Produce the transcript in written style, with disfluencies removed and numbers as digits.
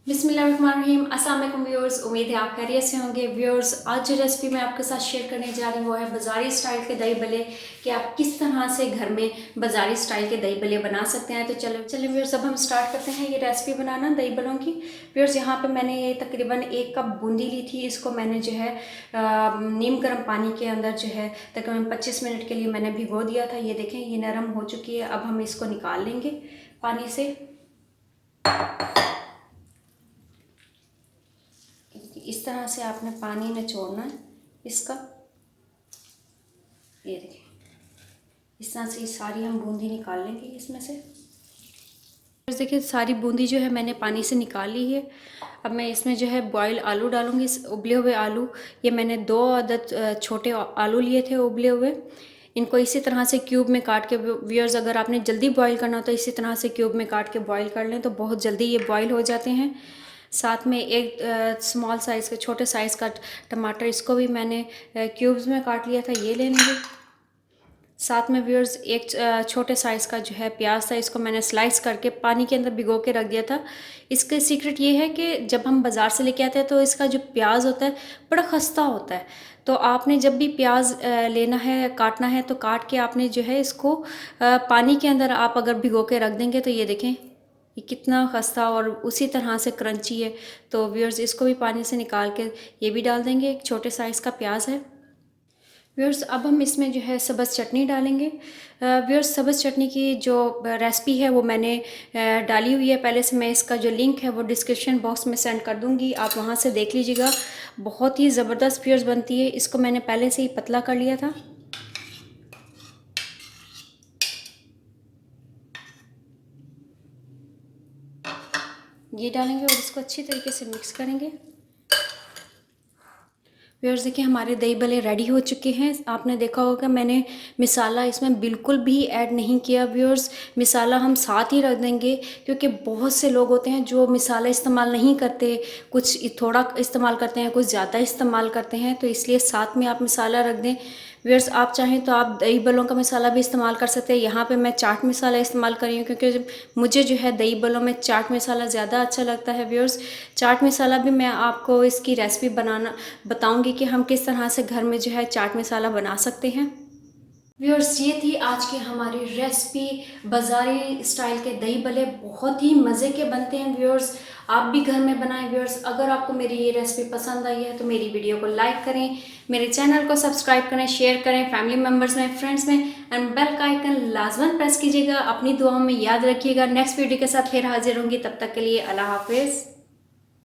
बिस्मिल्लाहिर्रहमानिर्रहीम। अस्सलाम वालेकुम व्यूअर्स, उम्मीद है आप खैरियत से होंगे। व्यूअर्स, आज जो रेसिपी मैं आपके साथ शेयर करने जा रही हूँ वो है बाज़ारी स्टाइल के दही भल्ले, कि आप किस तरह से घर में बाज़ारी स्टाइल के दही भल्ले बना सकते हैं। तो चलो व्यूअर्स, अब हम स्टार्ट करते हैं ये रेसिपी बनाना दही भल्लों की। व्यूअर्स, यहाँ पे मैंने तकरीबन 1 कप बूंदी ली थी। इसको मैंने जो है नीम गर्म पानी के अंदर जो है तकरीबन 25 मिनट के लिए मैंने भिगो दिया था। ये देखें, ये नरम हो चुकी है। अब हम इसको निकाल लेंगे पानी से। इस तरह से आपने पानी निचोड़ना है इसका। ये देखिए, इस तरह से सारी हम बूंदी निकाल लेंगे इसमें से। देखिए, सारी बूंदी जो है मैंने पानी से निकाल ली है। अब मैं इसमें जो है बॉयल आलू डालूंगी, उबले हुए आलू। ये मैंने 2 अदद छोटे आलू लिए थे उबले हुए। इनको इसी तरह से क्यूब में काट के, व्यूअर्स अगर आपने जल्दी बॉईल करना हो तो इसी तरह से क्यूब में काट के बॉईल कर लें तो बहुत जल्दी ये बॉईल हो जाते हैं। साथ में एक स्मॉल साइज़ का, छोटे साइज़ का टमाटर, इसको भी मैंने क्यूब्स में काट लिया था, ये ले लेंगे। साथ में व्यूअर्स एक छोटे साइज़ का जो है प्याज था, इसको मैंने स्लाइस करके पानी के अंदर भिगो के रख दिया था। इसका सीक्रेट ये है कि जब हम बाज़ार से लेके आते हैं तो इसका जो प्याज होता है बड़ा खस्ता होता है। तो आपने जब भी प्याज लेना है, काटना है, तो काट के आपने जो है इसको पानी के अंदर आप अगर भिगो के रख देंगे तो ये देखें ये कितना खस्ता और उसी तरह से क्रंची है। तो व्यूअर्स, इसको भी पानी से निकाल के ये भी डाल देंगे। एक छोटे साइज़ का प्याज है। व्यूअर्स, अब हम इसमें जो है सब्ज़ चटनी डालेंगे। व्यूअर्स, सब्ज़ चटनी की जो रेसिपी है वो मैंने डाली हुई है पहले से। मैं इसका जो लिंक है वो डिस्क्रिप्शन बॉक्स में सेंड कर दूंगी, आप वहाँ से देख लीजिएगा। बहुत ही ज़बरदस्त व्यूअर्स बनती है। इसको मैंने पहले से ही पतला कर लिया था। ये डालेंगे और इसको अच्छी तरीके से मिक्स करेंगे। व्यूअर्स, देखिए हमारे दही भल्ले रेडी हो चुके हैं। आपने देखा होगा मैंने मिसाला इसमें बिल्कुल भी ऐड नहीं किया। व्यूअर्स, मिसाला हम साथ ही रख देंगे क्योंकि बहुत से लोग होते हैं जो मिसाला इस्तेमाल नहीं करते, कुछ थोड़ा इस्तेमाल करते हैं, कुछ ज़्यादा इस्तेमाल करते हैं, तो इसलिए साथ में आप मिसाला रख दें। व्यूअर्स, आप चाहें तो आप दही भल्लों का मसाला भी इस्तेमाल कर सकते हैं। यहाँ पे मैं चाट मसाला इस्तेमाल कर रही हूँ क्योंकि मुझे जो है दही भल्लों में चाट मसाला ज़्यादा अच्छा लगता है। व्यूअर्स, चाट मसाला भी मैं आपको इसकी रेसिपी बनाना बताऊँगी कि हम किस तरह से घर में जो है चाट मसाला बना सकते हैं। व्यूअर्स, ये थी आज की हमारी रेसिपी बाज़ारी स्टाइल के दही भल्ले। बहुत ही मज़े के बनते हैं व्यूअर्स, आप भी घर में बनाएं। व्यूअर्स, अगर आपको मेरी ये रेसिपी पसंद आई है तो मेरी वीडियो को लाइक करें, मेरे चैनल को सब्सक्राइब करें, शेयर करें फैमिली मेम्बर्स में, फ्रेंड्स में, एंड बेल का आइकन लाजमन प्रेस कीजिएगा। अपनी दुआओं में याद रखिएगा। नेक्स्ट वीडियो के साथ फिर हाजिर होंगी, तब तक के लिए अल्लाह हाफिज़।